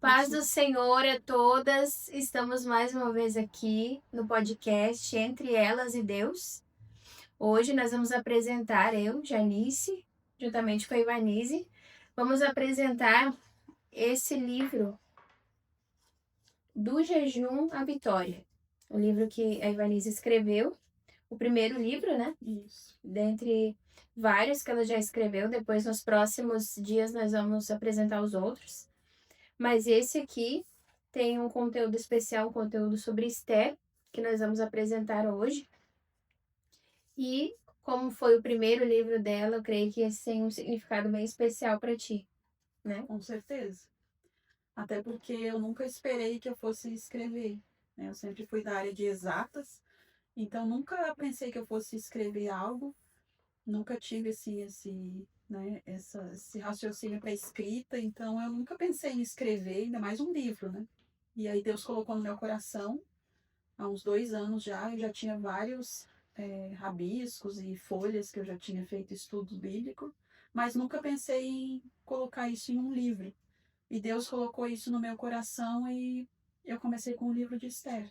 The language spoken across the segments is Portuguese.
Paz do Senhor a todas, estamos mais uma vez aqui no podcast Entre Elas e Deus. Hoje nós vamos apresentar, eu, Janice, juntamente com a Ivanise, vamos apresentar esse livro, Do Jejum à Vitória. O livro que a Ivanise escreveu, o primeiro livro, né? Isso. Dentre vários que ela já escreveu, depois nos próximos dias nós vamos apresentar os outros. Mas esse aqui tem um conteúdo especial, um conteúdo sobre Esther, que nós vamos apresentar hoje. E como foi o primeiro livro dela, eu creio que esse tem um significado bem especial para ti, né? Com certeza. Até porque eu nunca esperei que eu fosse escrever, né? Eu sempre fui da área de exatas, então nunca pensei que eu fosse escrever algo, nunca tive esse raciocínio para escrita, então eu nunca pensei em escrever, ainda mais um livro, né? E aí Deus colocou no meu coração, há uns 2 anos já, eu já tinha vários rabiscos e folhas que eu já tinha feito estudo bíblico, mas nunca pensei em colocar isso em um livro. E Deus colocou isso no meu coração e eu comecei com o livro de Esther.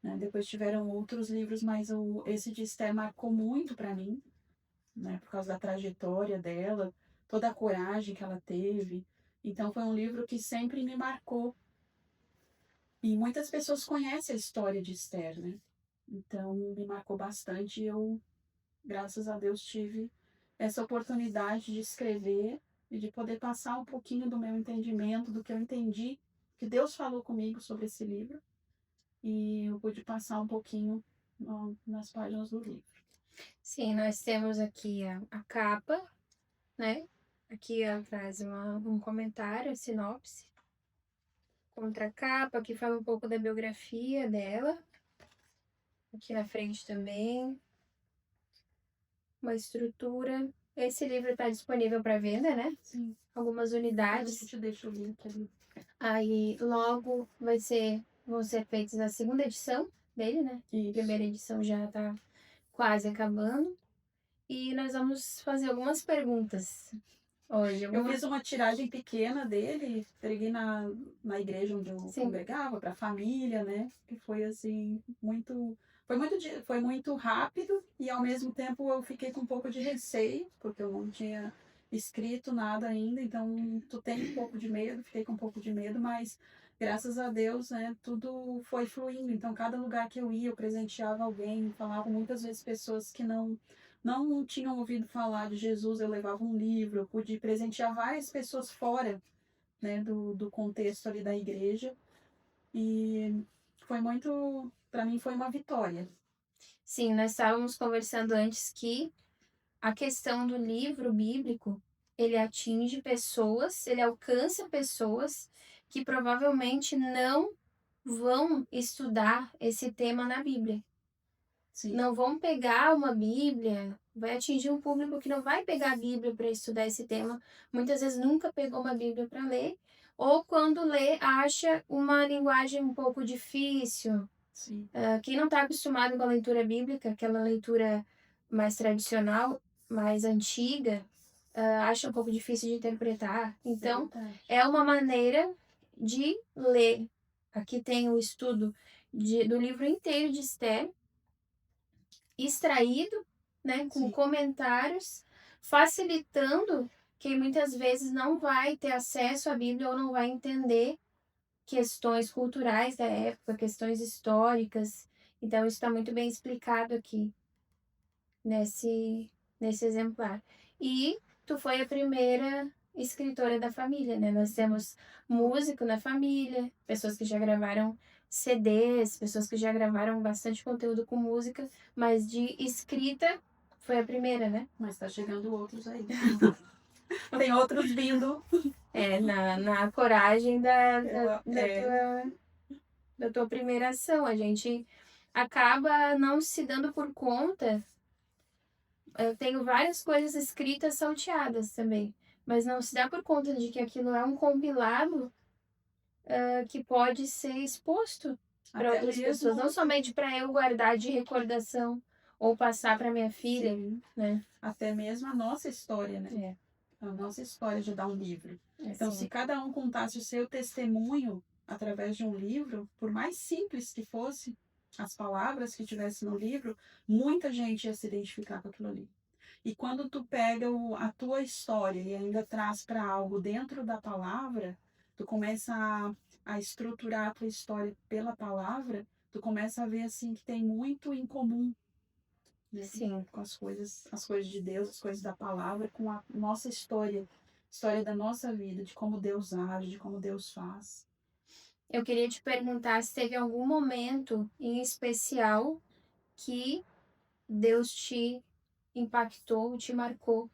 Né? Depois tiveram outros livros, mas esse de Esther marcou muito para mim, né? Por causa da trajetória dela, toda a coragem que ela teve. Então foi um livro que sempre me marcou. E muitas pessoas conhecem a história de Esther, né? Então me marcou bastante e eu, graças a Deus, tive essa oportunidade de escrever e de poder passar um pouquinho do meu entendimento, do que eu entendi, que Deus falou comigo sobre esse livro, e eu pude passar um pouquinho nas páginas do livro. Sim, nós temos aqui a capa, né? Aqui ela traz um comentário, a sinopse. Contracapa, que fala um pouco da biografia dela. Aqui na frente também. Uma estrutura. Esse livro está disponível para venda, né? Sim. Algumas A unidades. gente deixa o link ali. Aí logo vão ser feitas a segunda edição dele, né? Isso. A primeira edição já está quase acabando. E nós vamos fazer algumas perguntas hoje. Eu fiz uma tiragem pequena dele, entreguei na igreja onde eu Sim. congregava, para a família, né? Que foi assim, foi muito rápido e ao mesmo tempo eu fiquei com um pouco de receio, porque eu não tinha escrito nada ainda, então tu tem um pouco de medo, fiquei com um pouco de medo, mas graças a Deus, né, tudo foi fluindo. Então, cada lugar que eu ia, eu presenteava alguém, falava muitas vezes pessoas que não tinham ouvido falar de Jesus, eu levava um livro, eu pude presentear várias pessoas fora, né, do contexto ali da igreja. E foi muito, para mim foi uma vitória. Sim, nós estávamos conversando antes que a questão do livro bíblico, ele atinge pessoas, ele alcança pessoas que provavelmente não vão estudar esse tema na Bíblia. Sim. Não vão pegar uma Bíblia, vai atingir um público que não vai pegar a Bíblia para estudar esse tema, muitas vezes nunca pegou uma Bíblia para ler, ou quando lê, acha uma linguagem um pouco difícil. Sim. Quem não está acostumado com a leitura bíblica, aquela leitura mais tradicional, mais antiga, acha um pouco difícil de interpretar. Então, é uma maneira de ler. Aqui tem o estudo do livro inteiro de Esther, extraído, né, com Sim. comentários, facilitando quem muitas vezes não vai ter acesso à Bíblia ou não vai entender questões culturais da época, questões históricas. Então, isso está muito bem explicado aqui nesse exemplar. E tu foi a primeira escritora da família, né? Nós temos músico na família, pessoas que já gravaram CDs, pessoas que já gravaram bastante conteúdo com música, mas de escrita foi a primeira, né? Mas tá chegando outros aí. Tem outros vindo. Na coragem da tua primeira ação. A gente acaba não se dando por conta. Eu tenho várias coisas escritas salteadas também, mas não se dá por conta de que aquilo é um compilado que pode ser exposto para outras pessoas, não somente para eu guardar de recordação ou passar para minha filha, Sim. né? Até mesmo a nossa história, né? a nossa história de dar um livro. Então, se Assim, cada um contasse o seu testemunho através de um livro, por mais simples que fosse as palavras que tivesse no livro, muita gente ia se identificar com aquilo ali. E quando tu pega a tua história e ainda traz para algo dentro da palavra, tu começa a estruturar a tua história pela palavra, tu começa a ver assim que tem muito em comum, né? sim. Com as coisas de Deus, as coisas da palavra, com a nossa história, história da nossa vida, de como Deus age, de como Deus faz. Eu queria te perguntar se teve algum momento em especial que Deus te impactou, te marcou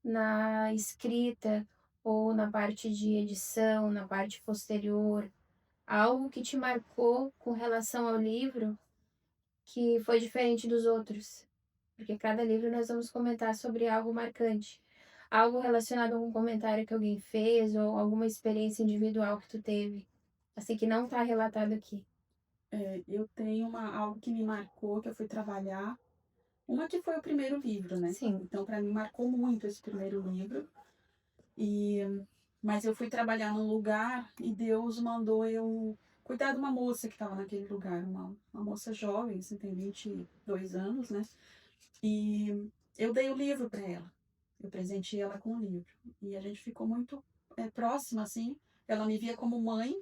na escrita ou na parte de edição, na parte posterior, algo que te marcou com relação ao livro que foi diferente dos outros. Porque cada livro nós vamos comentar sobre algo marcante. Algo relacionado a algum comentário que alguém fez ou alguma experiência individual que tu teve. Assim, que não está relatado aqui. Eu tenho algo que me marcou, que eu fui trabalhar. Uma que foi o primeiro livro, né? Sim, Então, para mim, marcou muito esse primeiro livro. E, mas eu fui trabalhar num lugar e Deus mandou eu cuidar de uma moça que estava naquele lugar, uma moça jovem, assim, tem 22 anos, né? E eu dei o livro para ela. Eu presenteei ela com o livro. E a gente ficou muito próxima, assim. Ela me via como mãe.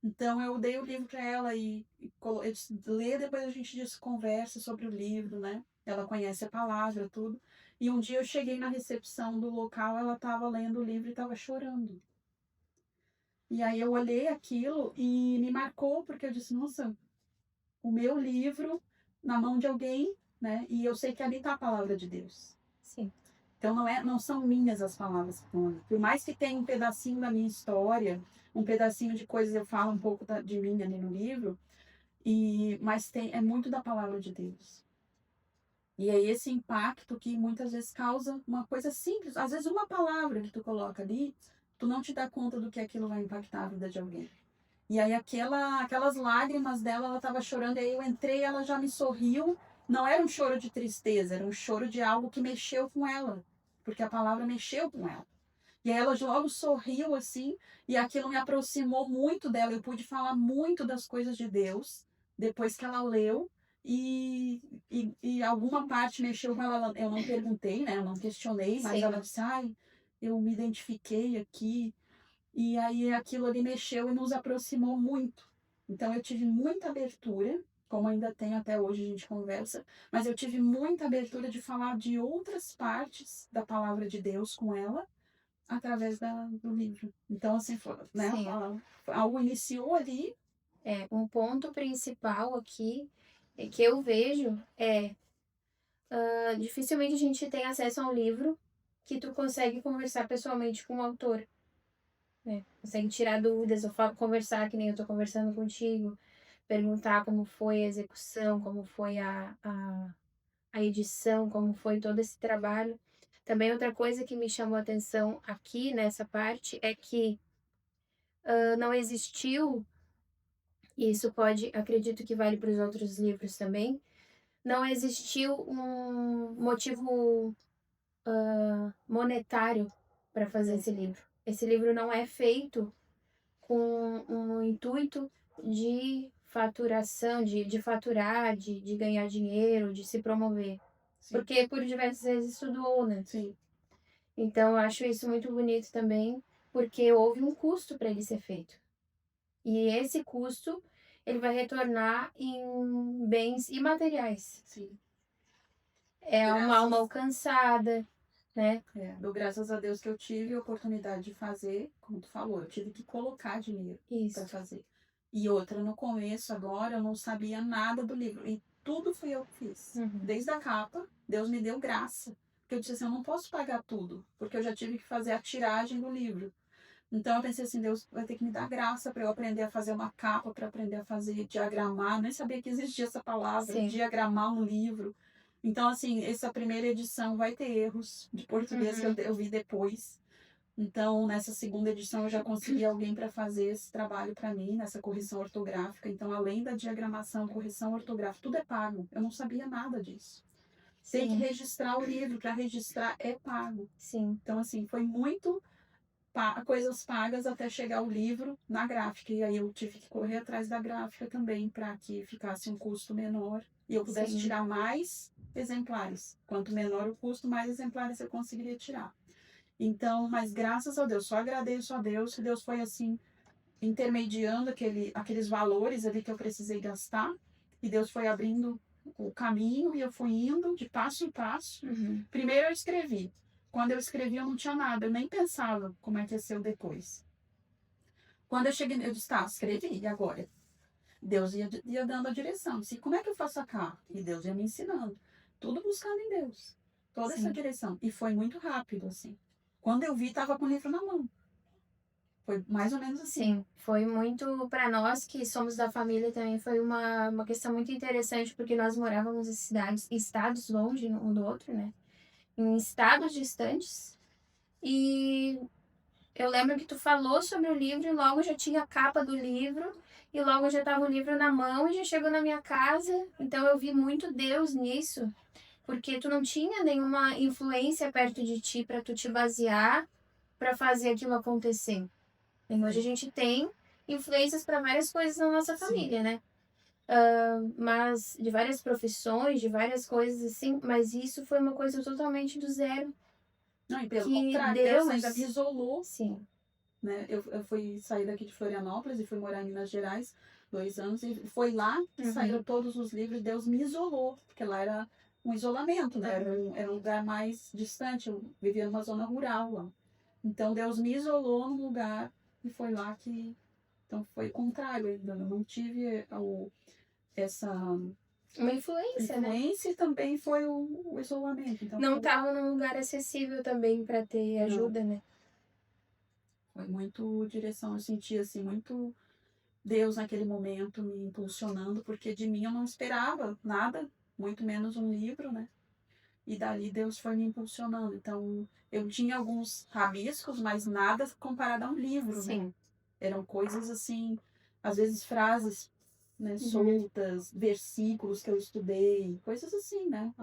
Então eu dei o livro para ela eu disse, lê, depois a gente conversa sobre o livro, né? Ela conhece a palavra, tudo. E um dia eu cheguei na recepção do local, ela estava lendo o livro e estava chorando. E aí eu olhei aquilo e me marcou, porque eu disse, nossa, o meu livro na mão de alguém, né? E eu sei que ali está a palavra de Deus. sim, Então não são minhas as palavras que estão ali. Por mais que tenha um pedacinho da minha história, um pedacinho de coisas eu falo um pouco de mim ali no livro, mas é muito da palavra de Deus. E é esse impacto que muitas vezes causa uma coisa simples. Às vezes uma palavra que tu coloca ali, tu não te dá conta do que aquilo vai impactar a vida de alguém. E aí aquelas lágrimas dela, ela estava chorando, e aí eu entrei, ela já me sorriu. Não era um choro de tristeza, era um choro de algo que mexeu com ela, porque a palavra mexeu com ela. E aí ela logo sorriu assim, e aquilo me aproximou muito dela. Eu pude falar muito das coisas de Deus depois que ela leu. E alguma parte mexeu com ela. Eu não perguntei, né? Eu não questionei, mas sim. ela disse: Ai, eu me identifiquei aqui. E aí aquilo ali mexeu e nos aproximou muito. Então eu tive muita abertura, como ainda tenho até hoje, a gente conversa, mas eu tive muita abertura de falar de outras partes da palavra de Deus com ela através do livro. Então, assim, né, Sim. algo iniciou ali. Um ponto principal aqui que eu vejo dificilmente a gente tem acesso a um livro que tu consegue conversar pessoalmente com o autor, né? Consegue tirar dúvidas ou conversar que nem eu tô conversando contigo, perguntar como foi a execução, como foi a edição, como foi todo esse trabalho. Também outra coisa que me chamou a atenção aqui nessa parte é que não existiu, e isso pode, acredito que vale para os outros livros também, não existiu um motivo monetário para fazer esse livro. Esse livro não é feito com um intuito de faturação, de faturar, de ganhar dinheiro, de se promover. Sim, Porque por diversas vezes isso doou, né? sim, Então eu acho isso muito bonito também, porque houve um custo para ele ser feito. E esse custo ele vai retornar em bens imateriais. sim. É uma alma Graças, alcançada, né? dou graças a Deus que eu tive a oportunidade de fazer, como tu falou, eu tive que colocar dinheiro para Isso. fazer. E outra, no começo, agora, eu não sabia nada do livro. E tudo fui eu que fiz. Uhum. Desde a capa, Deus me deu graça. Porque eu disse assim, eu não posso pagar tudo, porque eu já tive que fazer a tiragem do livro. Então eu pensei assim, Deus vai ter que me dar graça para eu aprender a fazer uma capa, para aprender a fazer diagramar. Nem sabia que existia essa palavra, Sim. diagramar um livro. Então, assim, essa primeira edição vai ter erros de português que Uhum. eu vi depois. Então, nessa segunda edição, eu já consegui alguém para fazer esse trabalho para mim, nessa correção ortográfica. Então, além da diagramação, correção ortográfica, tudo é pago. Eu não sabia nada disso. tem que Sim, registrar o livro, para registrar é pago. sim, Então, assim, foi muito coisas pagas até chegar o livro na gráfica. E aí eu tive que correr atrás da gráfica também, para que ficasse um custo menor e eu pudesse sim. tirar mais exemplares. Quanto menor o custo, mais exemplares eu conseguiria tirar. Então, mas graças a Deus, só agradeço a Deus que Deus foi assim, intermediando aqueles valores ali que eu precisei gastar, e Deus foi abrindo o caminho e eu fui indo de passo em passo. Uhum. Primeiro eu escrevi. Quando eu escrevi, eu não tinha nada, eu nem pensava como é que ia ser o depois. Quando eu cheguei, eu disse, tá, escrevi, e agora? Deus ia dando a direção. Disse, como é que eu faço a carta? E Deus ia me ensinando. Tudo buscando em Deus. Toda essa Sim. direção. E foi muito rápido, assim. Quando eu vi, estava com o livro na mão. Foi mais ou menos assim. Sim, foi muito para nós que somos da família também foi uma questão muito interessante, porque nós morávamos em cidades estados longe um do outro, né, em estados distantes, e eu lembro que tu falou sobre o livro e logo já tinha a capa do livro, e logo já estava o livro na mão e já chegou na minha casa, então eu vi muito Deus nisso, porque tu não tinha nenhuma influência perto de ti para tu te basear para fazer aquilo acontecer. E hoje a Sim. gente tem influências para várias coisas na nossa Sim. família, né? Mas de várias profissões, de várias coisas assim, mas isso foi uma coisa totalmente do zero, Não, e pelo que contrário, Deus ainda me Deus, isolou, sim, né? Eu fui sair daqui de Florianópolis e fui morar em Minas Gerais 2 anos, e foi lá que saíram uhum, todos os livros. Deus me isolou, porque lá era um isolamento, né? Era um lugar mais distante, eu vivia numa zona rural lá. Então Deus me isolou num lugar e foi lá que. Então foi o contrário ainda, eu não tive essa uma influência, né? influência, e também foi o isolamento. Então Não foi, estava num lugar acessível também para ter não, ajuda, né? foi muito direção, eu senti assim, muito Deus naquele momento me impulsionando, porque de mim eu não esperava nada, muito menos um livro, né? E dali Deus foi me impulsionando. Então eu tinha alguns rabiscos, mas nada comparado a um livro, né? Sim. Eram coisas assim, às vezes frases, né, Uhum. soltas, versículos que eu estudei, coisas assim, né?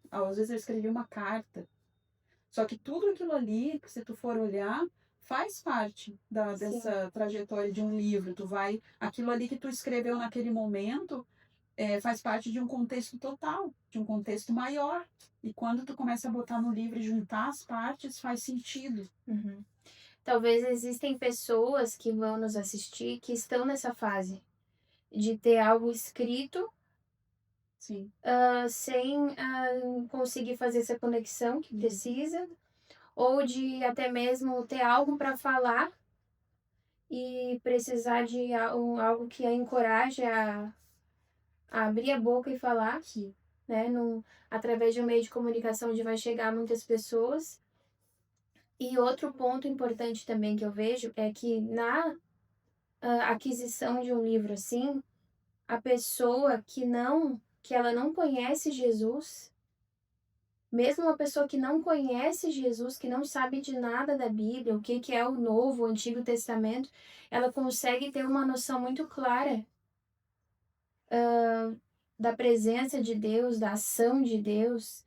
Às vezes eu escrevi uma carta. Só que tudo aquilo ali, que se tu for olhar, faz parte Sim. dessa trajetória de um livro. Aquilo ali que tu escreveu naquele momento, faz parte de um contexto total, de um contexto maior. E quando tu começa a botar no livro e juntar as partes, faz sentido. Uhum. Talvez existem pessoas que vão nos assistir que estão nessa fase de ter algo escrito Sim, sem conseguir fazer essa conexão que uhum, precisa, ou de até mesmo ter algo para falar e precisar de algo que a encoraje a abrir a boca e falar, sim, né? Através de um meio de comunicação onde vai chegar a muitas pessoas. E outro ponto importante também que eu vejo é que na aquisição de um livro assim, a pessoa que ela não conhece Jesus, mesmo uma pessoa que não conhece Jesus, que não sabe de nada da Bíblia, o que que é o Novo, o Antigo Testamento, ela consegue ter uma noção muito clara da presença de Deus, da ação de Deus,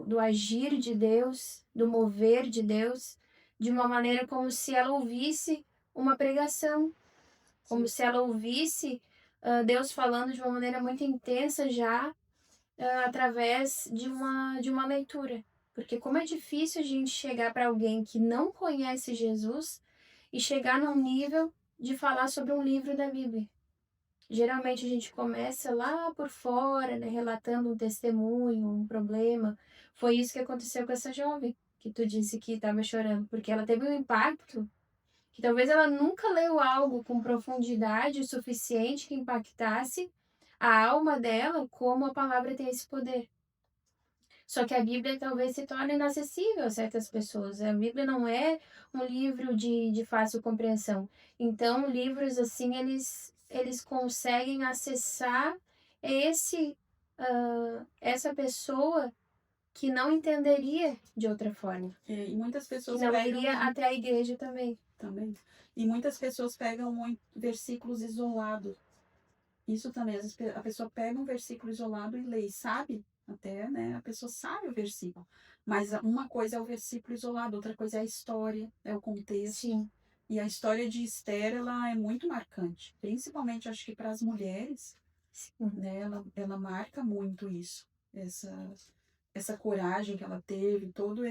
do agir de Deus, do mover de Deus, de uma maneira como se ela ouvisse uma pregação, como sim. se ela ouvisse Deus falando de uma maneira muito intensa já através de uma leitura. Porque como é difícil a gente chegar para alguém que não conhece Jesus e chegar num nível de falar sobre um livro da Bíblia. Geralmente a gente começa lá por fora, né, relatando um testemunho, um problema. Foi isso que aconteceu com essa jovem, que tu disse que estava chorando, porque ela teve um impacto que talvez ela nunca leu algo com profundidade o suficiente que impactasse a alma dela, como a palavra tem esse poder. Só que a Bíblia talvez se torne inacessível a certas pessoas. A Bíblia não é um livro de fácil compreensão. Então, livros assim, eles conseguem acessar essa pessoa que não entenderia de outra forma, E muitas que pessoas não iria pegam até a igreja também. também. E muitas pessoas pegam versículos isolados. Isso também, às vezes a pessoa pega um versículo isolado e lê, sabe? Até, né, a pessoa sabe o versículo. Mas uma coisa é o versículo isolado, outra coisa é a história, é o contexto. Sim, E a história de Esther, ela é muito marcante, principalmente acho que para as mulheres, sim. né, ela marca muito isso, essa coragem que ela teve, todo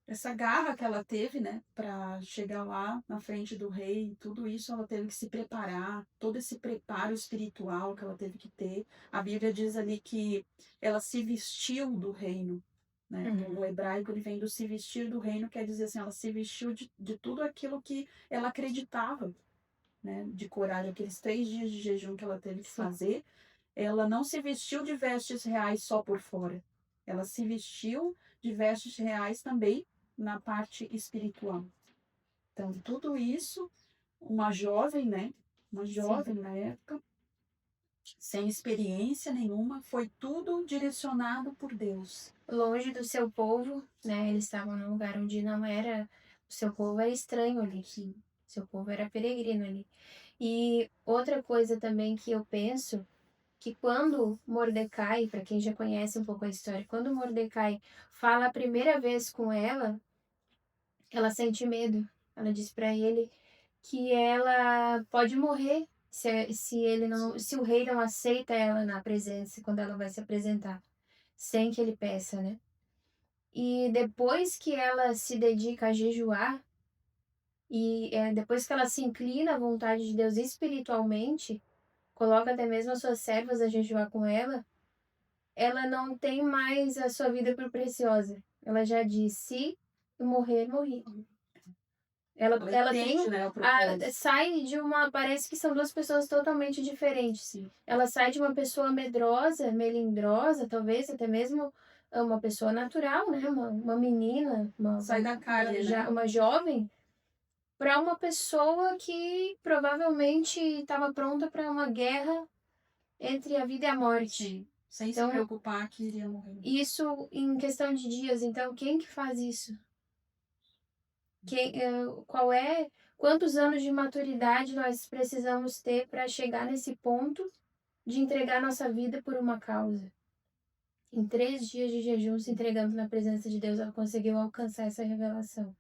essa garra que ela teve, né, para chegar lá na frente do rei, tudo isso ela teve que se preparar, todo esse preparo espiritual que ela teve que ter. A Bíblia diz ali que ela se vestiu do reino, né? No Uhum. hebraico ele vem do se vestir do reino, quer dizer assim, ela se vestiu de tudo aquilo que ela acreditava, né? De coragem, aqueles 3 dias de jejum que ela teve que Sim. fazer, ela não se vestiu de vestes reais só por fora. Ela se vestiu de vestes reais também na parte espiritual. Então, tudo isso, uma jovem, né? Uma Sim. jovem na época, sem experiência nenhuma, foi tudo direcionado por Deus. Longe do seu povo, né? Eles estavam num lugar onde não era. O seu povo era estranho ali. Sim. Seu povo era peregrino ali. E outra coisa também que eu penso, que quando Mordecai, para quem já conhece um pouco a história, quando Mordecai fala a primeira vez com ela sente medo. Ela diz para ele que ela pode morrer se ele não, se o rei não aceita ela na presença quando ela vai se apresentar, sem que ele peça, né? E depois que ela se dedica a jejuar e depois que ela se inclina à vontade de Deus espiritualmente, coloca até mesmo as suas servas a jejuar com ela não tem mais a sua vida por preciosa. Ela já disse, se eu morrer, morri. Ela Ela entende, tem né, o propósito. sai de uma, parece que são duas pessoas totalmente diferentes. Sim. Ela sai de uma pessoa medrosa, melindrosa, talvez até mesmo uma pessoa natural, né? Uma menina, Sai da carne, né? uma jovem, para uma pessoa que provavelmente estava pronta para uma guerra entre a vida e a morte. Sim. Sem se Então, preocupar que iria morrer. isso em questão de dias. Então, quem que faz isso? Qual é, quantos anos de maturidade nós precisamos ter para chegar nesse ponto de entregar nossa vida por uma causa? Em 3 dias de jejum, se entregando na presença de Deus, ela conseguiu alcançar essa revelação.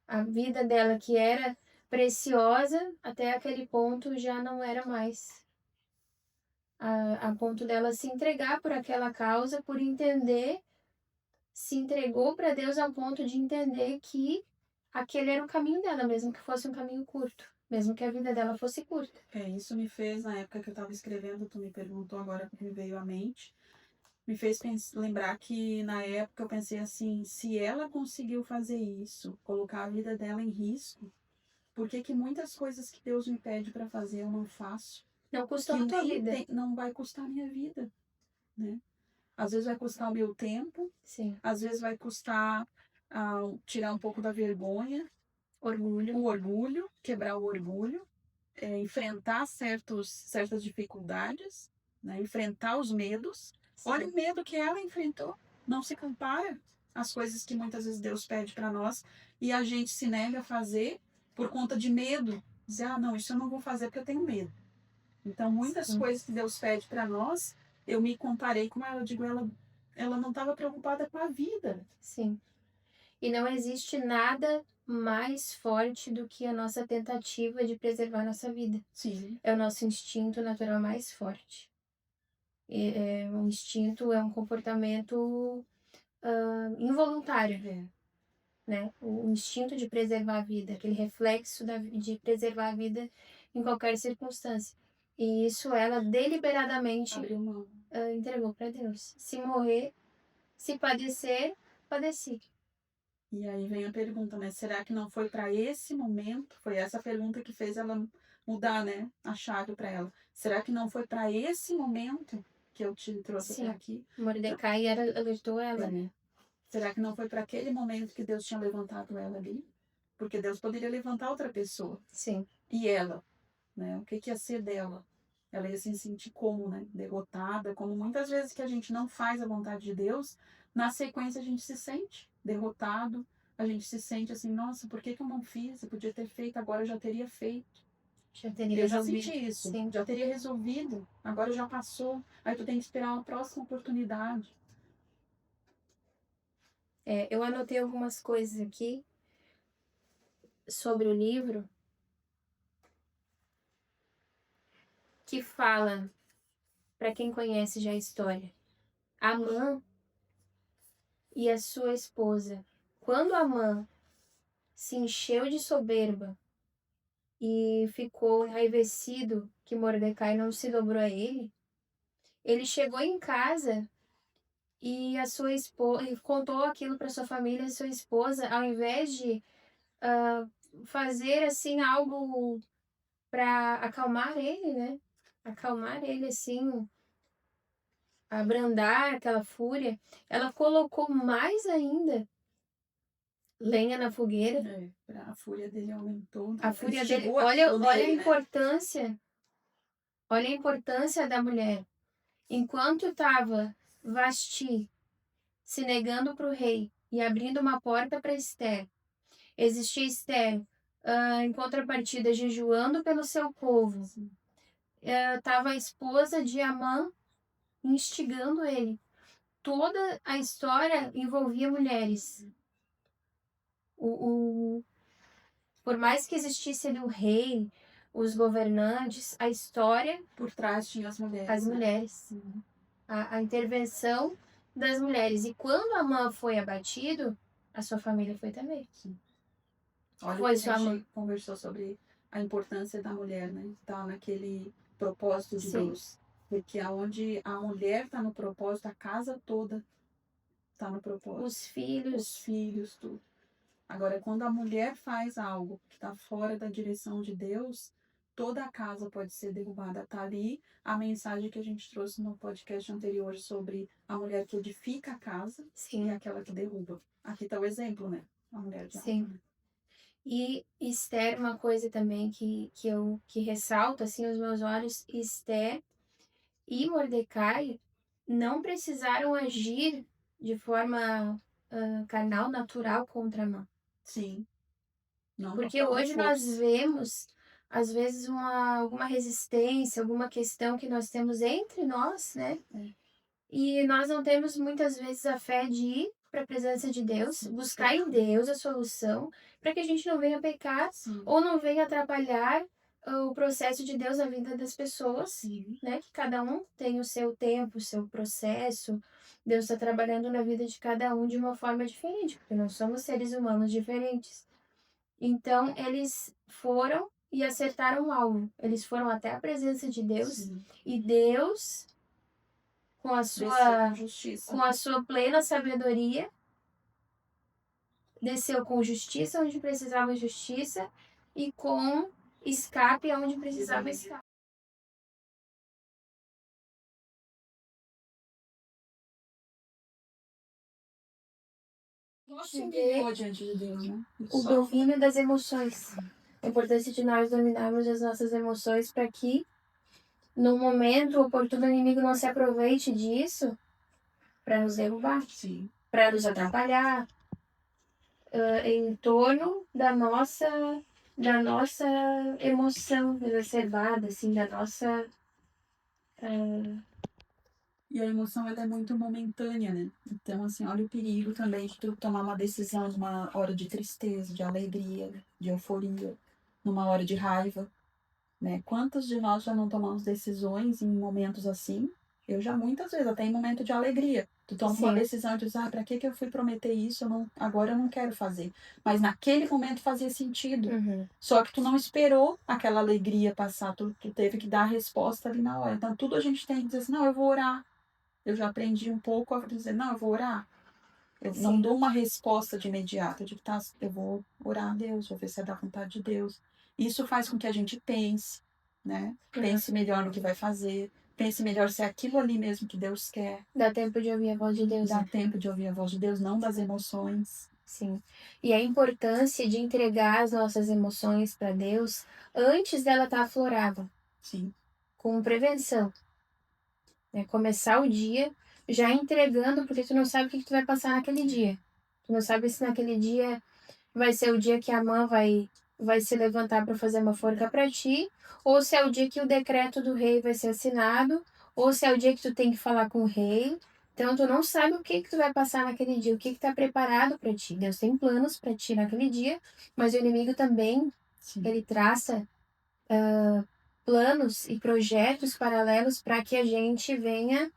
A vida dela, que era preciosa, até aquele ponto já não era mais. A ponto dela se entregar por aquela causa, por entender, se entregou para Deus ao ponto de entender que aquele era o caminho dela, mesmo que fosse um caminho curto, mesmo que a vida dela fosse curta. Isso me fez, na época que eu estava escrevendo, tu me perguntou agora que me veio à mente, me fez lembrar que na época eu pensei assim, se ela conseguiu fazer isso, colocar a vida dela em risco, por que que muitas coisas que Deus me pede para fazer eu não faço? Não custou Que a tua nem vida. não vai custar a minha vida, né? Às vezes vai custar o meu tempo, Sim. às vezes vai custar tirar um pouco da vergonha, Orgulho. o orgulho, quebrar o orgulho, enfrentar certas dificuldades, né? Enfrentar os medos. Olha Sim. o medo que ela enfrentou. Não se compara às coisas que muitas vezes Deus pede para nós e a gente se nega a fazer por conta de medo. Dizer, não, isso eu não vou fazer porque eu tenho medo. Então, muitas Sim. coisas que Deus pede para nós, eu me comparei com ela. Eu digo, ela não estava preocupada com a vida. Sim. E não existe nada mais forte do que a nossa tentativa de preservar nossa vida. Sim. É o nosso instinto natural mais forte. O instinto é um comportamento involuntário, É. né? O instinto de preservar a vida, aquele reflexo de preservar a vida em qualquer circunstância. E isso ela deliberadamente Abriu mão. entregou para Deus. Se morrer, se padecer, padeci. E aí vem a pergunta, né? Será que não foi para esse momento? Foi essa pergunta que fez ela mudar, né? A chave para ela. Será que não foi para esse momento que eu te trouxe até Sim, aqui? Mordecai alertou ela, né? Será que não foi para aquele momento que Deus tinha levantado ela ali? Porque Deus poderia levantar outra pessoa. Sim, E ela, né? O que que ia ser dela? Ela ia se sentir como, né? Derrotada, como muitas vezes que a gente não faz a vontade de Deus, na sequência a gente se sente derrotado, a gente se sente assim, nossa, por que que eu não fiz? Eu podia ter feito, agora eu já teria feito. Já teria Eu já resolvido. senti isso. Sim. Já teria resolvido. Agora já passou. Aí tu tem que esperar uma próxima oportunidade. Eu anotei algumas coisas aqui sobre o livro que fala, para quem conhece já a história, Amã e a sua esposa. Quando Amã se encheu de soberba e ficou enraivecido que Mordecai não se dobrou a ele, ele chegou em casa e a sua esposa contou aquilo para sua família, e sua esposa, ao invés de fazer assim algo para acalmar ele, né? Acalmar ele assim, abrandar aquela fúria, ela colocou mais ainda lenha na fogueira. A fúria dele aumentou. A fúria dele, Instigou olha, aquilo olha a nele, né? importância, olha a importância da mulher. Enquanto estava Vasti se negando para o rei e abrindo uma porta para Esther, existia Esther, em contrapartida, jejuando pelo seu povo. Estava a esposa de Amã instigando ele. Toda a história envolvia mulheres. Por mais que existisse ali o rei, os governantes, a história... Por trás tinha as mulheres. As mulheres. Uhum. A intervenção das mulheres. E quando Amã foi abatido, a sua família foi também. Sim. Olha, Foi que sua a mãe. gente conversou sobre a importância da mulher, né? Estar naquele propósito de Sim. Deus. Porque aonde a mulher está no propósito, a casa toda está no propósito. Os filhos. Os filhos, tudo. Agora, quando a mulher faz algo que está fora da direção de Deus, toda a casa pode ser derrubada. Está ali a mensagem que a gente trouxe no podcast anterior sobre a mulher que edifica a casa. Sim. E aquela que derruba. Aqui está o exemplo, né? A mulher de Sim. Amã. E Esther, uma coisa também que ressalta assim os meus olhos, Esther e Mordecai não precisaram agir de forma carnal, natural contra Amã. Sim. Não, Porque hoje nós vemos, às vezes, alguma resistência, alguma questão que nós temos entre nós, né? E nós não temos muitas vezes a fé de ir para a presença de Deus, buscar em Deus a solução, para que a gente não venha pecar ou não venha atrapalhar o processo de Deus na vida das pessoas, né? Que cada um tem o seu tempo, o seu processo. Deus está trabalhando na vida de cada um de uma forma diferente, porque nós somos seres humanos diferentes. Então, eles foram e acertaram o alvo. Eles foram até a presença de Deus e Deus, com a sua plena sabedoria, desceu com justiça onde precisava justiça e com escape onde precisava escape. Diante de Deus, né? O domínio das emoções. A importância de nós dominarmos as nossas emoções para que, no momento oportuno, o inimigo não se aproveite disso para nos derrubar, para nos atrapalhar em torno da nossa emoção exacerbada, assim, da nossa... E a emoção, ela é muito momentânea, né? Então, assim, olha o perigo também de tu tomar uma decisão numa hora de tristeza, de alegria, de euforia, numa hora de raiva, né? Quantos de nós já não tomamos decisões em momentos assim? Eu já muitas vezes, até em momento de alegria. Tu toma uma decisão e tu diz, pra que eu fui prometer isso? Agora eu não quero fazer. Mas naquele momento fazia sentido. Só que tu não esperou aquela alegria passar. Tu teve que dar a resposta ali na hora. Então, tudo a gente tem que dizer assim, não, eu vou orar. Eu já aprendi um pouco a dizer, não, eu vou orar. Eu não dou uma resposta de imediato. Eu digo, tá, eu vou orar a Deus, vou ver se é da vontade de Deus. Isso faz com que a gente pense, né? Pense melhor no que vai fazer. Pense melhor se é aquilo ali mesmo que Deus quer. Dá tempo de ouvir a voz de Deus. Dá tempo de ouvir a voz de Deus, não das emoções. Sim. E a importância de entregar as nossas emoções para Deus antes dela estar aflorada. Sim. Com prevenção. Começar o dia já entregando, porque tu não sabe o que tu vai passar naquele dia. Tu não sabe se naquele dia vai ser o dia que a Amã vai vai se levantar para fazer uma forca para ti, ou se é o dia que o decreto do rei vai ser assinado, ou se é o dia que tu tem que falar com o rei. Então tu não sabe o que que tu vai passar naquele dia, o que que tá preparado para ti. Deus tem planos para ti naquele dia, mas o inimigo também, Sim. ele traça planos e projetos paralelos para que a gente venha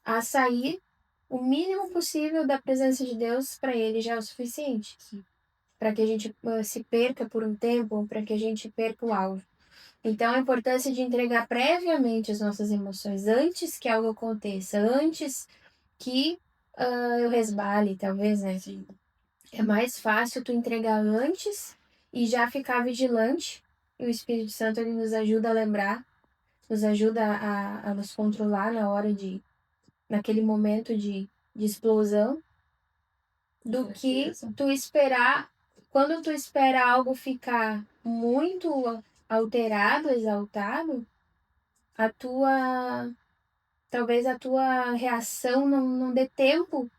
a sair o mínimo possível da presença de Deus. Para ele já é o suficiente. Sim. Para que a gente se perca por um tempo, para que a gente perca o alvo. Então, a importância de entregar previamente as nossas emoções, antes que algo aconteça, antes que eu resbale, talvez, né? Sim. É mais fácil tu entregar antes e já ficar vigilante. E o Espírito Santo, ele nos ajuda a lembrar, nos ajuda a nos controlar naquele momento de explosão, Com do que certeza. tu esperar, quando tu espera algo ficar muito alterado, exaltado, a tua, talvez a tua reação não dê tempo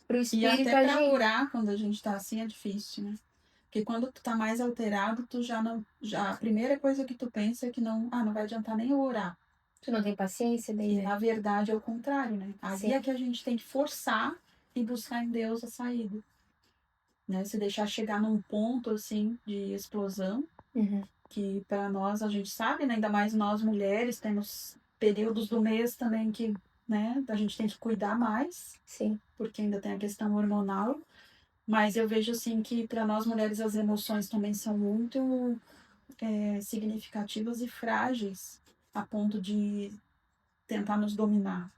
pro E espírito até para agir. orar, quando a gente tá assim, é difícil, né? Porque quando tu tá mais alterado, tu já não. Já, a primeira coisa que tu pensa é que não. Ah, não vai adiantar nem eu orar. Tu não tem paciência daí, E né? na verdade é o contrário, né? Ali é Sim. que a gente tem que forçar e buscar em Deus a saída. Né? Se deixar chegar num ponto assim de explosão, Uhum. que para nós a gente sabe, né? Ainda mais nós mulheres, temos períodos do mês também que, né, a gente tem que cuidar mais, Sim. porque ainda tem a questão hormonal. Mas eu vejo assim que para nós mulheres as emoções também são muito significativas e frágeis a ponto de tentar nos dominar.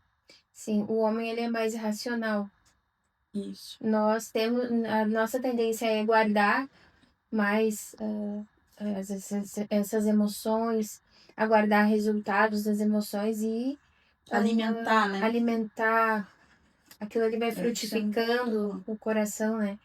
Sim. O homem, ele é mais racional. Isso. Nós temos, a nossa tendência é guardar mais essas emoções, aguardar resultados das emoções e Alimentar, né? alimentar. Aquilo ali vai Isso é muito frutificando bom. o coração, né?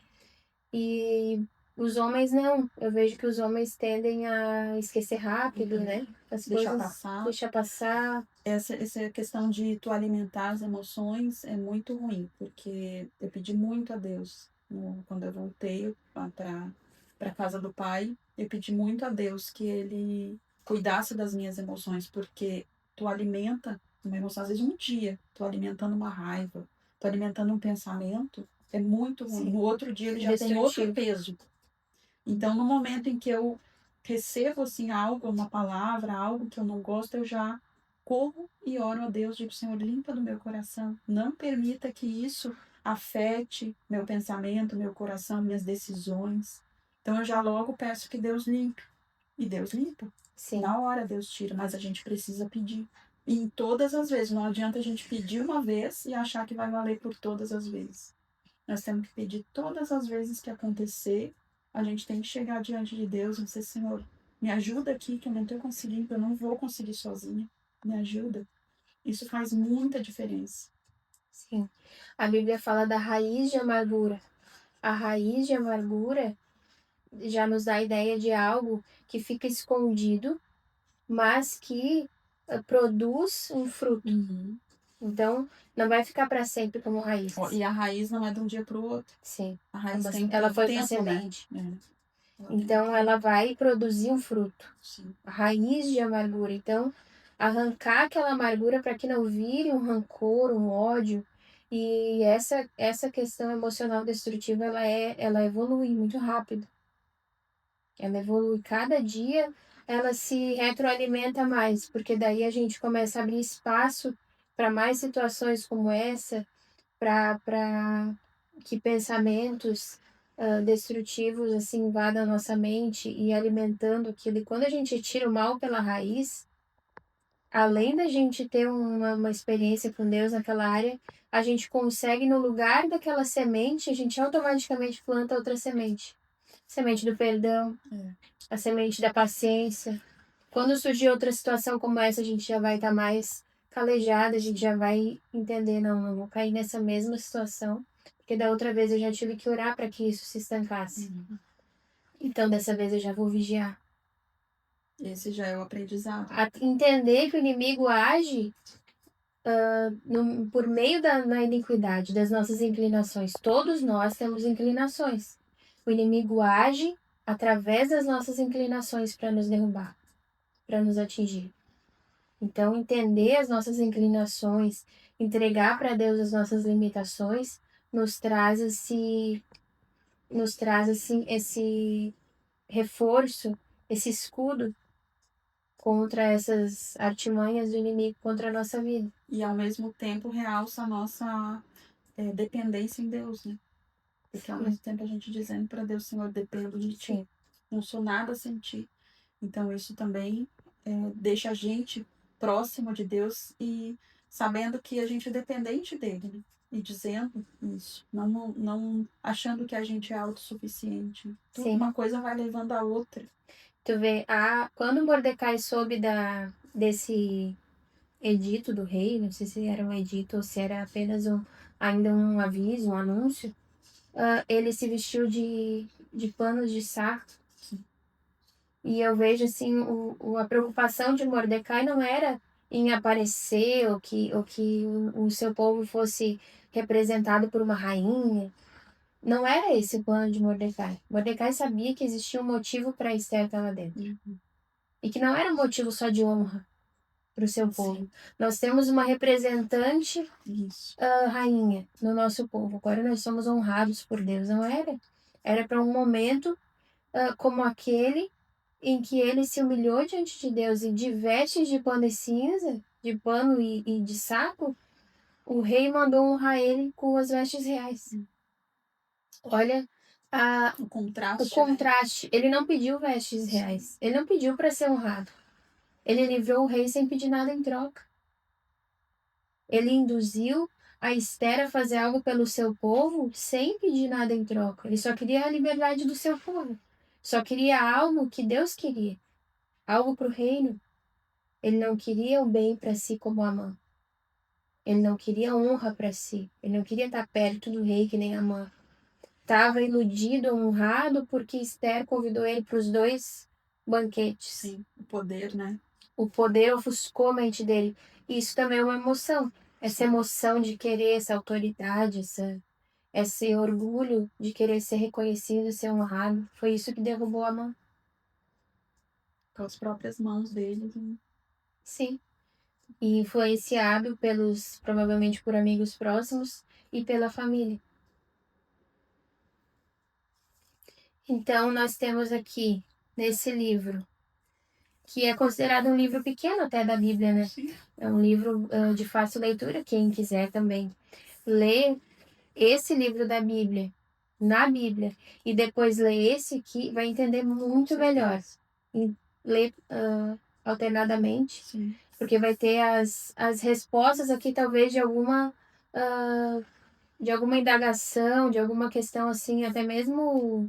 E os homens não. Eu vejo que os homens tendem a esquecer rápido, né? As Deixar coisas, passar. deixa passar. Essa questão de tu alimentar as emoções é muito ruim, porque eu pedi muito a Deus, quando eu voltei para casa do pai, eu pedi muito a Deus que ele cuidasse das minhas emoções, porque tu alimenta uma emoção, às vezes um dia, tu alimentando uma raiva, tu alimentando um pensamento, é muito ruim. Sim, No outro dia ele é já tem outro destrutivo. peso. Então, no momento em que eu recebo assim algo, uma palavra, algo que eu não gosto, eu já corro e oro a Deus, digo, Senhor, limpa do meu coração. Não permita que isso afete meu pensamento, meu coração, minhas decisões. Então, eu já logo peço que Deus limpe. E Deus limpa. Sim, Na hora Deus tira, mas a gente precisa pedir. E em todas as vezes. Não adianta a gente pedir uma vez e achar que vai valer por todas as vezes. Nós temos que pedir todas as vezes que acontecer. A gente tem que chegar diante de Deus e dizer, Senhor, me ajuda aqui que eu não estou conseguindo, eu não vou conseguir sozinha. Me ajuda. Isso faz muita diferença. sim. A Bíblia fala da raiz de amargura. A raiz de amargura já nos dá a ideia de algo que fica escondido, mas que produz um fruto. Uhum. Então, não vai ficar para sempre como Ó, raízes. e a raiz não é de um dia para o outro. Sim. A raiz tem Ela tem um foi uma tempo, né? semente. É. Ela tem um Então, tempo. ela vai produzir um fruto. Sim. A raiz de amargura. Então, arrancar aquela amargura para que não vire um rancor, um ódio. E essa questão emocional destrutiva, ela evolui muito rápido. Ela evolui cada dia, ela se retroalimenta mais, porque daí a gente começa a abrir espaço para mais situações como essa, para que pensamentos destrutivos assim invadam a nossa mente e alimentando aquilo. E quando a gente tira o mal pela raiz, além da gente ter uma experiência com Deus naquela área, a gente consegue, no lugar daquela semente, a gente automaticamente planta outra semente. Semente do perdão, É. a semente da paciência. Quando surgir outra situação como essa, a gente já vai estar mais calejada, a gente já vai entender, não vou cair nessa mesma situação, porque da outra vez eu já tive que orar para que isso se estancasse. Uhum. Então dessa vez eu já vou vigiar. Esse já é o aprendizado. Entender que o inimigo age por meio da iniquidade, das nossas inclinações. Todos nós temos inclinações. O inimigo age através das nossas inclinações para nos derrubar, para nos atingir. Então, entender as nossas inclinações, entregar para Deus as nossas limitações, nos traz assim esse reforço, esse escudo contra essas artimanhas do inimigo contra a nossa vida. E ao mesmo tempo realça a nossa dependência em Deus, né? Porque ao mesmo tempo a gente dizendo para Deus, Senhor, dependo de Ti. Sim. Não sou nada sem Ti. Então isso também deixa a gente próximo de Deus e sabendo que a gente é dependente dele, né? E dizendo isso, não achando que a gente é autossuficiente. Tudo Sim. uma coisa vai levando a outra. Tu vê, quando Mordecai soube desse edito do rei, não sei se era um edito ou se era apenas ainda um aviso, um anúncio, ele se vestiu de panos de saco. E eu vejo assim, a preocupação de Mordecai não era em aparecer ou que o seu povo fosse representado por uma rainha. Não era esse o plano de Mordecai. Mordecai sabia que existia um motivo para Esther estar lá dentro. E que não era um motivo só de honra para o seu povo. Nós temos uma representante rainha no nosso povo. Agora nós somos honrados por Deus. Não era. Era para um momento como aquele em que ele se humilhou diante de Deus e de vestes de pano e cinza, de pano e de saco, o rei mandou honrar ele com as vestes reais. Olha O contraste. o contraste. Ele não pediu vestes reais. Ele não pediu para ser honrado. Ele livrou o rei sem pedir nada em troca. Ele induziu a Esther a fazer algo pelo seu povo sem pedir nada em troca. Ele só queria a liberdade do seu povo. Só queria algo que Deus queria. Algo para o reino. Ele não queria o bem para si como Amã. Ele não queria honra para si. Ele não queria estar perto do rei que nem Amã. Estava iludido, honrado, porque Esther convidou ele para os 2 banquetes. Sim, o poder, né? O poder ofuscou a mente dele. E isso também é uma emoção. Essa emoção de querer essa autoridade, esse orgulho de querer ser reconhecido, ser honrado. Foi isso que derrubou Amã. Com as próprias mãos dele. Né? Sim. E influenciado provavelmente por amigos próximos e pela família. Então, nós temos aqui, nesse livro, que é considerado um livro pequeno até da Bíblia, né? Sim. É um livro de fácil leitura, quem quiser também ler esse livro da Bíblia, na Bíblia, e depois ler esse aqui, vai entender muito melhor. E ler alternadamente, Sim. porque vai ter as respostas aqui, talvez, de alguma indagação, de alguma questão assim, até mesmo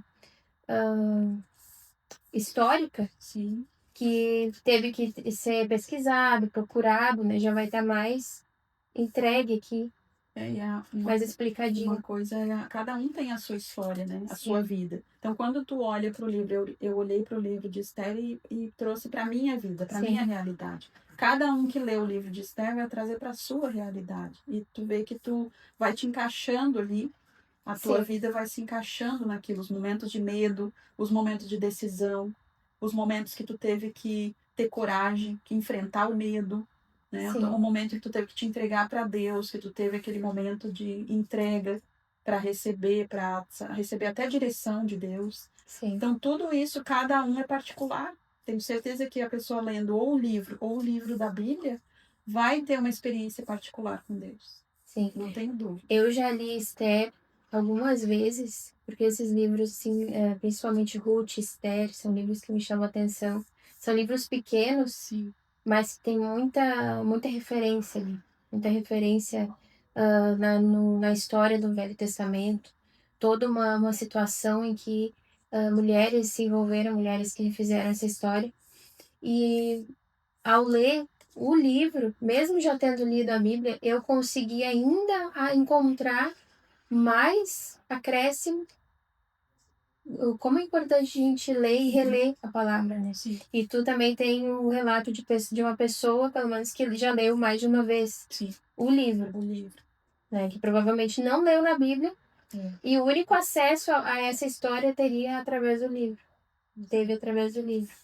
histórica. Sim. Que teve que ser pesquisado, procurado, né? Já vai estar mais entregue aqui, mais explicadinho. Uma coisa cada um tem a sua história, né? A sua vida. Então, quando tu olha para o livro, eu olhei para o livro de Esther e trouxe para minha vida, para minha realidade. Cada um que lê o livro de Esther vai trazer para a sua realidade. E tu vê que tu vai te encaixando ali, a tua vida vai se encaixando naquilo, os momentos de medo, os momentos de decisão, os momentos que tu teve que ter coragem, que enfrentar o medo, né? Então, o momento que tu teve que te entregar para Deus, que tu teve aquele momento de entrega para receber até a direção de Deus. Sim. Então, tudo isso, cada um é particular. Tenho certeza que a pessoa lendo ou o livro da Bíblia vai ter uma experiência particular com Deus. Sim. Não tenho dúvida. Eu já li Esther algumas vezes, porque esses livros, assim, principalmente Ruth e Esther, são livros que me chamam a atenção. São livros pequenos, Sim. Mas tem muita referência ali. Muita referência na história do Velho Testamento. Toda uma situação em que mulheres se envolveram, mulheres que fizeram essa história. E ao ler o livro, mesmo já tendo lido a Bíblia, eu consegui ainda encontrar mais acréscimo. Como é importante a gente ler e reler a palavra, né? Sim. E tu também tem o relato de uma pessoa, pelo menos, que já leu mais de uma vez. Sim. O livro. Né? Que provavelmente não leu na Bíblia. E o único acesso a essa história teria através do livro. teve através do livro.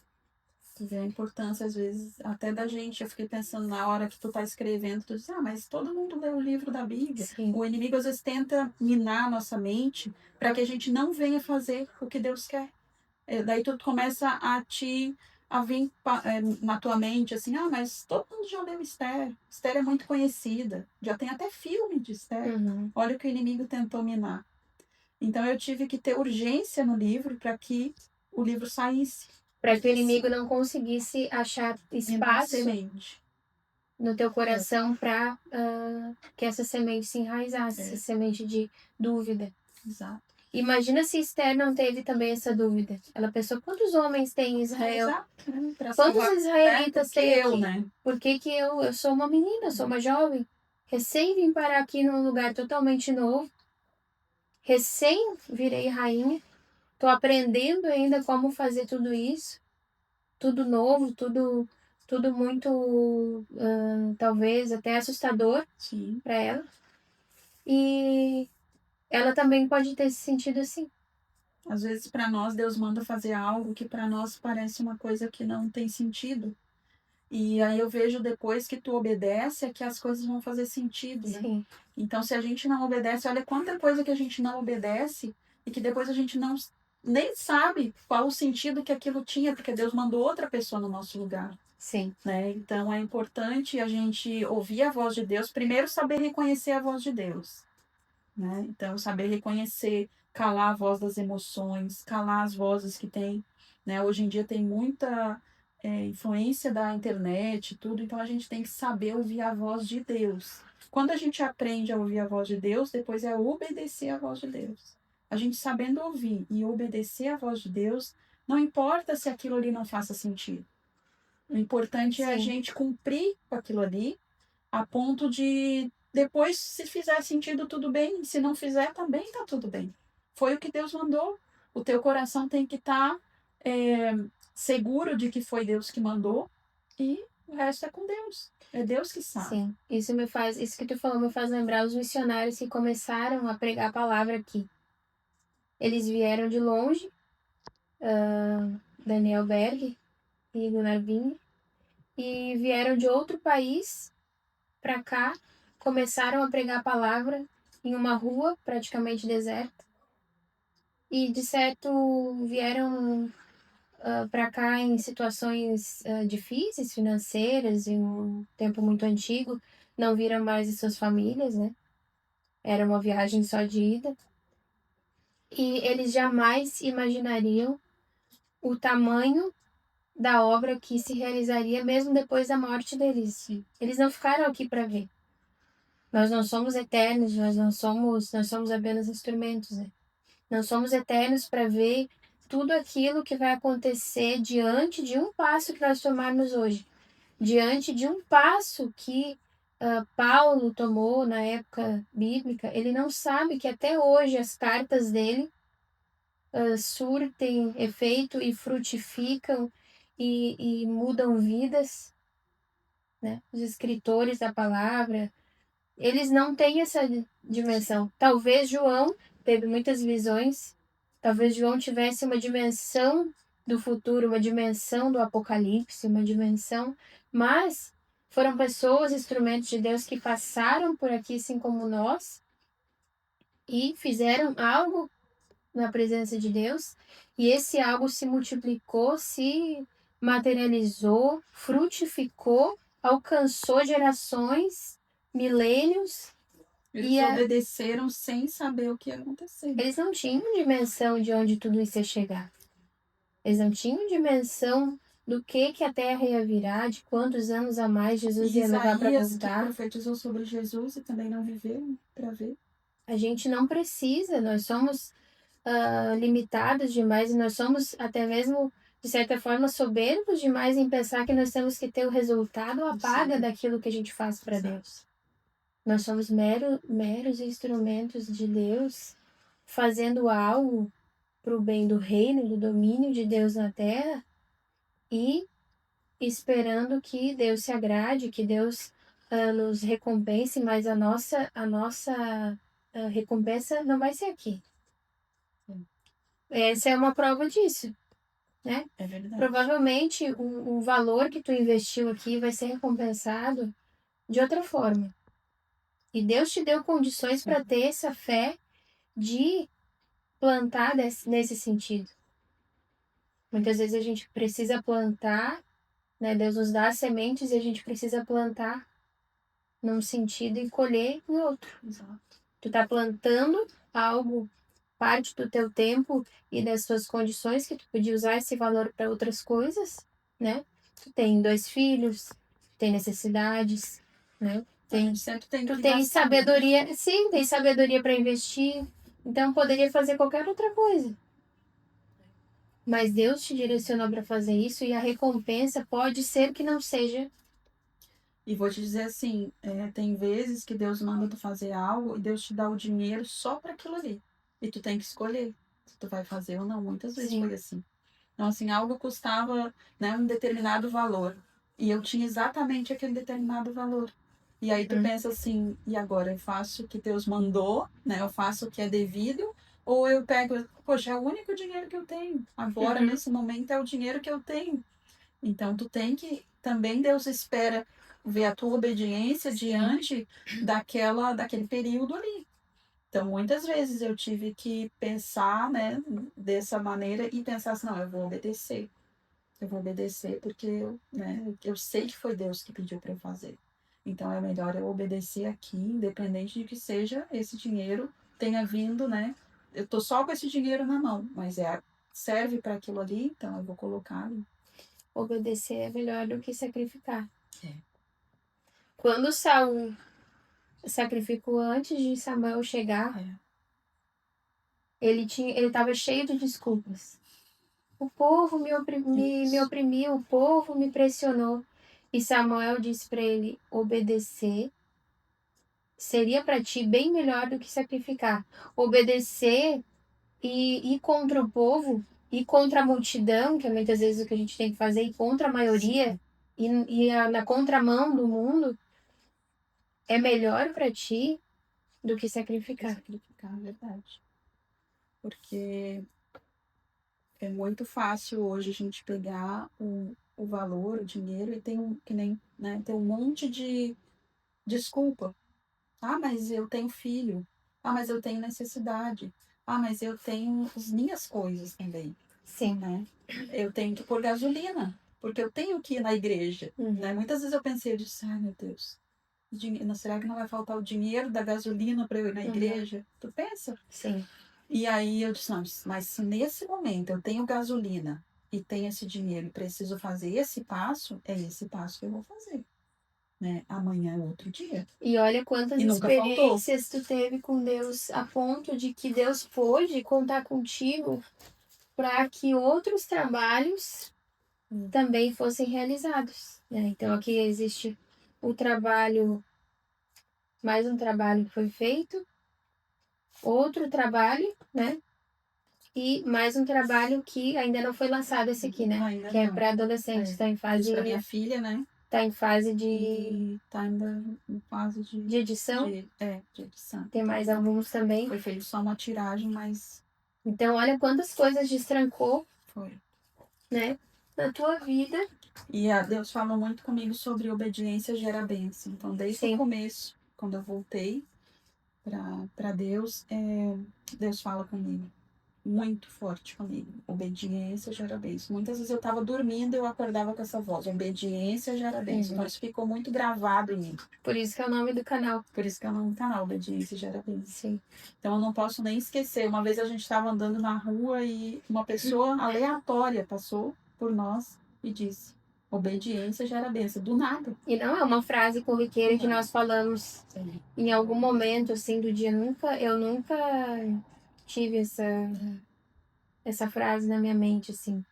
Tu vê a importância, às vezes, até da gente. Eu fiquei pensando na hora que tu tá escrevendo, tu diz, mas todo mundo lê o livro da Bíblia. Sim. O inimigo, às vezes, tenta minar a nossa mente para que a gente não venha fazer o que Deus quer. Daí tu começa a vir na tua mente, assim, mas todo mundo já leu Esther. Esther é muito conhecida. Já tem até filme de Esther. Uhum. Olha o que o inimigo tentou minar. Então, eu tive que ter urgência no livro para que o livro saísse. Para que o inimigo não conseguisse achar espaço Semente. no teu coração para que essa semente se enraizasse, essa semente de dúvida. Exato. Imagina se Esther não teve também essa dúvida. Ela pensou, quantos homens tem em Israel? Exato. Quantos israelitas tem aqui? Né? Por que eu sou uma menina, sou uma jovem, recém vim parar aqui num lugar totalmente novo, recém virei rainha, tô aprendendo ainda como fazer tudo isso, tudo novo, tudo muito, talvez até assustador para ela. E ela também pode ter se sentido assim. Às vezes, para nós, Deus manda fazer algo que para nós parece uma coisa que não tem sentido. E aí eu vejo depois que tu obedece é que as coisas vão fazer sentido, né? Sim. Então, se a gente não obedece, olha quanta coisa que a gente não obedece e que depois a gente não nem sabe qual o sentido que aquilo tinha, porque Deus mandou outra pessoa no nosso lugar. Sim. Né? Então, é importante a gente ouvir a voz de Deus, primeiro saber reconhecer a voz de Deus. Né? Então, saber reconhecer, calar a voz das emoções, calar as vozes que tem. Né? Hoje em dia tem muita influência da internet, tudo, então a gente tem que saber ouvir a voz de Deus. Quando a gente aprende a ouvir a voz de Deus, depois é obedecer a voz de Deus. A gente sabendo ouvir e obedecer a voz de Deus, não importa se aquilo ali não faça sentido. O importante é a gente cumprir com aquilo ali, a ponto de depois, se fizer sentido, tudo bem. Se não fizer, também está tudo bem. Foi o que Deus mandou. O teu coração tem que estar seguro de que foi Deus que mandou e o resto é com Deus. É Deus que sabe. Sim, isso que tu falou me faz lembrar os missionários que começaram a pregar a palavra aqui. Eles vieram de longe, Daniel Berg e Gunnar Wing, e vieram de outro país para cá, começaram a pregar a palavra em uma rua praticamente deserta. E de certo vieram para cá em situações difíceis, financeiras, em um tempo muito antigo, não viram mais as suas famílias, né? Era uma viagem só de ida. E eles jamais imaginariam o tamanho da obra que se realizaria mesmo depois da morte deles. Eles não ficaram aqui para ver. Nós não somos eternos, nós somos apenas instrumentos, né? Nós somos eternos para ver tudo aquilo que vai acontecer diante de um passo que nós tomarmos hoje. Diante de um passo que Paulo tomou na época bíblica, ele não sabe que até hoje as cartas dele surtem efeito e frutificam e mudam vidas, né? Os escritores da palavra, eles não têm essa dimensão. Talvez João teve muitas visões, talvez João tivesse uma dimensão do futuro, uma dimensão do apocalipse, uma dimensão, mas foram pessoas, instrumentos de Deus que passaram por aqui, assim como nós, e fizeram algo na presença de Deus, e esse algo se multiplicou, se materializou, frutificou, alcançou gerações, milênios. Eles obedeceram sem saber o que ia acontecer. Eles não tinham dimensão de onde tudo isso ia chegar. Eles não tinham dimensão do que a terra ia virar, de quantos anos a mais Jesus ia levar para voltar. Que profetizou sobre Jesus e também não viveu para ver. A gente não precisa, nós somos limitados demais e nós somos até mesmo, de certa forma, soberbos demais em pensar que nós temos que ter o resultado à paga daquilo que a gente faz para Deus. Nós somos meros instrumentos de Deus fazendo algo para o bem do reino, do domínio de Deus na terra e esperando que Deus se agrade, que Deus nos recompense, mas a nossa recompensa não vai ser aqui. Essa é uma prova disso. né? É verdade. Provavelmente o valor que tu investiu aqui vai ser recompensado de outra forma. E Deus te deu condições para ter essa fé de plantar nesse sentido. Muitas vezes a gente precisa plantar, né? Deus nos dá as sementes e a gente precisa plantar num sentido e colher em outro. Exato. Tu tá plantando algo, parte do teu tempo e das tuas condições, que tu podia usar esse valor para outras coisas, né? Tu tem 2 filhos, tem necessidades, né? Sempre tem Tu que tem gastar, né? sabedoria, sim, tem sabedoria para investir, então poderia fazer qualquer outra coisa. Mas Deus te direcionou para fazer isso e a recompensa pode ser que não seja. E vou te dizer assim, tem vezes que Deus manda tu fazer algo e Deus te dá o dinheiro só para aquilo ali. E tu tem que escolher se tu vai fazer ou não. Muitas vezes Sim. foi assim. Então, assim, algo custava, né, um determinado valor. E eu tinha exatamente aquele determinado valor. E aí tu pensa assim, e agora eu faço o que Deus mandou, né? Eu faço o que é devido, ou eu pego, poxa, é o único dinheiro que eu tenho. Agora, nesse momento, é o dinheiro que eu tenho. Então, tu tem que, também Deus espera ver a tua obediência diante daquele período ali. Então, muitas vezes eu tive que pensar, né, dessa maneira e pensar assim, não, eu vou obedecer. Eu vou obedecer porque eu sei que foi Deus que pediu para eu fazer. Então, é melhor eu obedecer aqui, independente de que seja esse dinheiro tenha vindo, né? Eu tô só com esse dinheiro na mão, mas serve para aquilo ali, então eu vou colocar ali. Obedecer é melhor do que sacrificar. É. Quando Saul sacrificou antes de Samuel chegar, ele estava cheio de desculpas. O povo me oprimiu, o povo me pressionou. E Samuel disse para ele: obedecer seria para ti bem melhor do que sacrificar. Obedecer e ir contra o povo, ir contra a multidão, que é muitas vezes o que a gente tem que fazer, ir contra a maioria, na contramão do mundo, é melhor para ti do que sacrificar. Sacrificar, é verdade. Porque é muito fácil hoje a gente pegar o valor, o dinheiro, e que nem, né, tem um monte de desculpa. Ah, mas eu tenho filho. Ah, mas eu tenho necessidade. Ah, mas eu tenho as minhas coisas também, Sim. né? Eu tenho que pôr gasolina, porque eu tenho que ir na igreja, né? Muitas vezes eu pensei, eu disse, ai meu Deus, será que não vai faltar o dinheiro da gasolina para eu ir na igreja? Tu pensa? Sim. E aí eu disse, não, mas se nesse momento eu tenho gasolina e tenho esse dinheiro e preciso fazer esse passo, é esse passo que eu vou fazer. Né? Amanhã é outro dia. E olha quantas E nunca faltou. experiências tu teve com Deus, a ponto de que Deus pôde contar contigo para que outros trabalhos também fossem realizados, né? Então aqui existe o trabalho, mais um trabalho que foi feito, outro trabalho, né? E mais um trabalho que ainda não foi lançado esse aqui, né? Ainda Que é não. para adolescentes, está em Fiz fase, pra minha filha, né? tá em fase de E tá ainda em fase de edição. de edição. Tem mais alguns também. Foi feito só uma tiragem, mas Então olha quantas coisas destrancou, foi. né? Na tua vida. E Deus falou muito comigo sobre obediência gera bênção. Então, desde Sim. o começo, quando eu voltei para Deus, Deus fala comigo. Muito forte comigo. Obediência gera bênção. Muitas vezes eu estava dormindo e eu acordava com essa voz. Obediência gera bênção. Então, isso ficou muito gravado em mim. Por isso que é o nome do canal. Por isso que é o nome do canal, Obediência gera bênção. Sim. Então, eu não posso nem esquecer. Uma vez a gente estava andando na rua e uma pessoa aleatória passou por nós e disse: obediência gera bênção. Do nada. E não é uma frase corriqueira que nós falamos em algum momento assim do dia. Eu nunca tive essa frase na minha mente assim.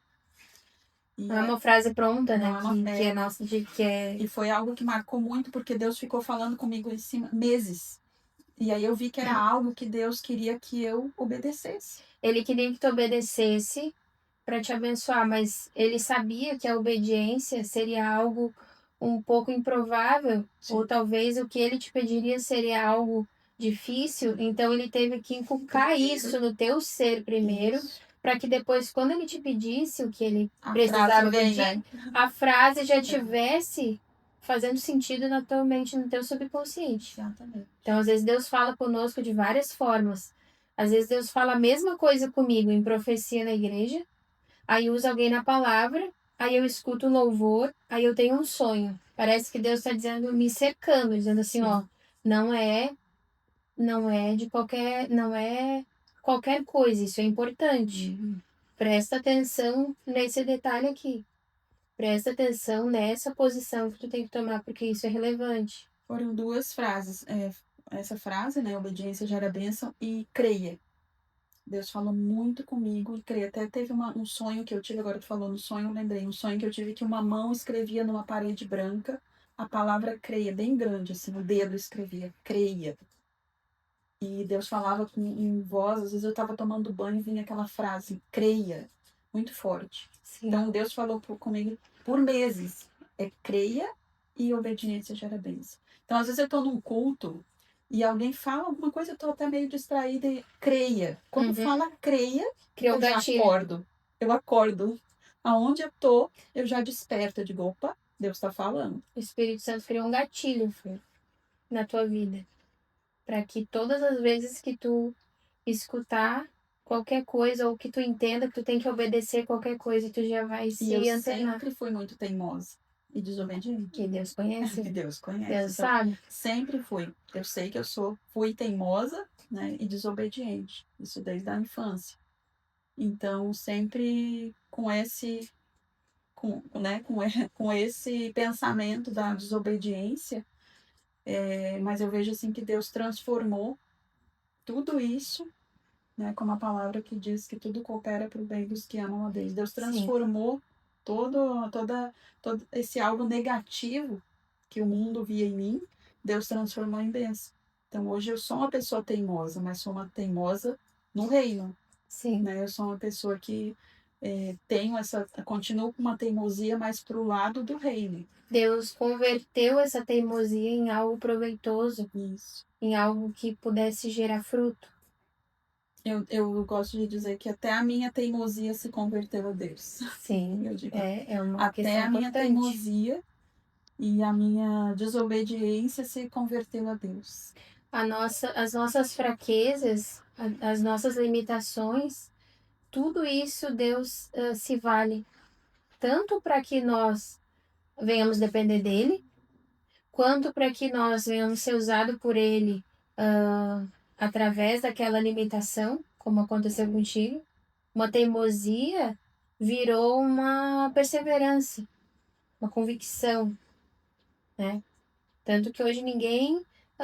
E Não é uma frase pronta, né? não Que é nossa, que é. E foi algo que marcou muito porque Deus ficou falando comigo em cima meses. E aí eu vi que era algo que Deus queria que eu obedecesse. Ele queria que tu obedecesse para te abençoar, mas ele sabia que a obediência seria algo um pouco improvável, ou talvez o que ele te pediria seria algo difícil, então ele teve que inculcar isso no teu ser primeiro, para que depois, quando ele te pedisse o que ele A precisava frase vem, pedir, né? a frase já tivesse fazendo sentido na tua mente, no teu subconsciente. Exatamente. Então, às vezes, Deus fala conosco de várias formas. Às vezes, Deus fala a mesma coisa comigo em profecia na igreja, aí usa alguém na palavra, aí eu escuto um louvor, aí eu tenho um sonho. Parece que Deus está dizendo, me cercando, dizendo assim, Sim. ó, não é qualquer coisa, isso é importante. Presta atenção nesse detalhe aqui. Presta atenção nessa posição que tu tem que tomar, porque isso é relevante. Foram duas frases. Essa frase, né? Obediência gera bênção e creia. Deus falou muito comigo e creia. Até teve um sonho que eu tive, agora tu falou no sonho, eu lembrei. Um sonho que eu tive que uma mão escrevia numa parede branca a palavra creia, bem grande, assim, o dedo escrevia, creia. E Deus falava em voz, às vezes eu estava tomando banho e vinha aquela frase, creia, muito forte. Sim. Então Deus falou comigo por meses, creia e obediência gera bênção. Então às vezes eu estou num culto e alguém fala alguma coisa, eu estou até meio distraída e creia. Quando fala creia, Criou eu já gatilho. acordo. Eu acordo. Aonde eu tô, eu já desperto. Eu digo, opa, Deus está falando. O Espírito Santo criou um gatilho na tua vida. Para que todas as vezes que tu escutar qualquer coisa ou que tu entenda que tu tem que obedecer qualquer coisa, tu já vai E se eu antenar. sempre fui muito teimosa e desobediente. Que Deus conhece. Que Deus conhece. Deus Então, sabe. sempre fui. Eu sei que fui teimosa, né, e desobediente. Isso desde a infância. Então, sempre com esse pensamento da desobediência, mas eu vejo assim que Deus transformou tudo isso, né, como a palavra que diz que tudo coopera para o bem dos que amam a Deus. Deus transformou todo esse algo negativo que o mundo via em mim, Deus transformou em bênção. Então hoje eu sou uma pessoa teimosa, mas sou uma teimosa no reino. Sim. Né? Eu sou uma pessoa que continuo com uma teimosia mais para o lado do reino. Deus converteu essa teimosia em algo proveitoso. Isso. Em algo que pudesse gerar fruto. Eu gosto de dizer que até a minha teimosia se converteu a Deus. Sim, eu digo, é uma até questão a minha importante. teimosia e a minha desobediência se converteu a Deus. As nossas fraquezas, as nossas limitações, tudo isso Deus se vale. Tanto para que nós venhamos depender dele, quanto para que nós venhamos ser usados por ele através daquela limitação, como aconteceu contigo. Uma teimosia virou uma perseverança, uma convicção, né? Tanto que hoje ninguém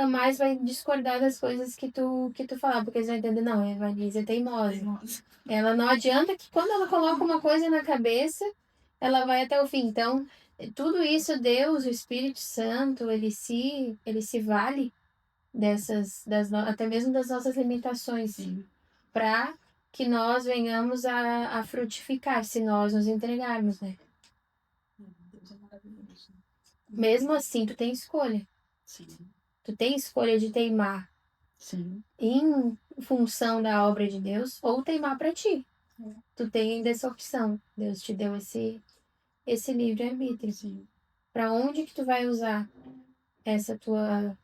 mais vai discordar das coisas que tu falar, porque eles vão entender, não, a Evanise é teimosa. Ela não adianta que quando ela coloca uma coisa na cabeça, ela vai até o fim. Então, tudo isso, Deus, o Espírito Santo, ele se vale até mesmo das nossas limitações, para que nós venhamos a frutificar, se nós nos entregarmos, né? Deus é maravilhoso. Mesmo assim, tu tem escolha. Sim. Tu tem escolha de teimar em função da obra de Deus ou teimar para ti. Tu tem ainda essa opção. Deus te deu esse livre-arbítrio. Para onde que tu vai usar essa tua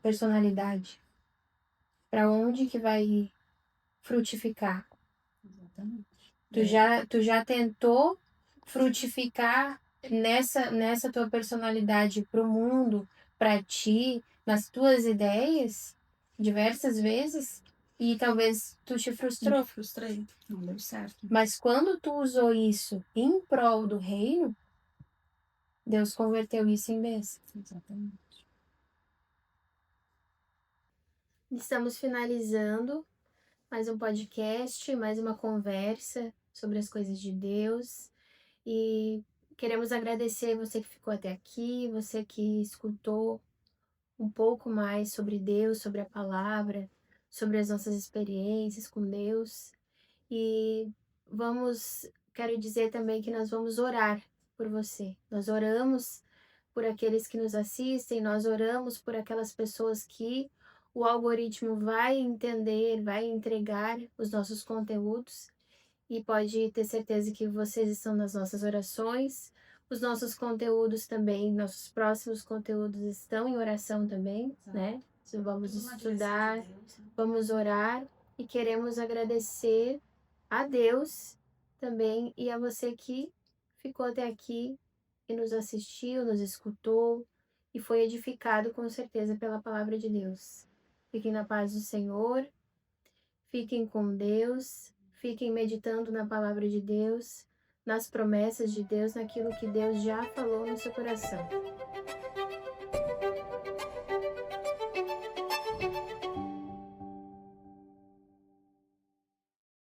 personalidade? Para onde que vai frutificar? Exatamente. Tu já tentou frutificar nessa tua personalidade pro mundo, para ti, nas tuas ideias, diversas vezes, e talvez tu te frustrou. Me frustrei, não deu certo. Mas quando tu usou isso em prol do reino, Deus converteu isso em bênção. Exatamente. Estamos finalizando mais um podcast, mais uma conversa sobre as coisas de Deus. E queremos agradecer você que ficou até aqui, você que escutou um pouco mais sobre Deus, sobre a palavra, sobre as nossas experiências com Deus. E quero dizer também que nós vamos orar por você. Nós oramos por aqueles que nos assistem, nós oramos por aquelas pessoas que o algoritmo vai entender, vai entregar os nossos conteúdos e pode ter certeza que vocês estão nas nossas orações. Os nossos conteúdos também, nossos próximos conteúdos estão em oração também, né? Então, vamos Tudo na direção de estudar, Deus, né? vamos orar e queremos agradecer a Deus também e a você que ficou até aqui e nos assistiu, nos escutou e foi edificado com certeza pela palavra de Deus. Fiquem na paz do Senhor, fiquem com Deus, fiquem meditando na palavra de Deus, nas promessas de Deus, naquilo que Deus já falou no seu coração.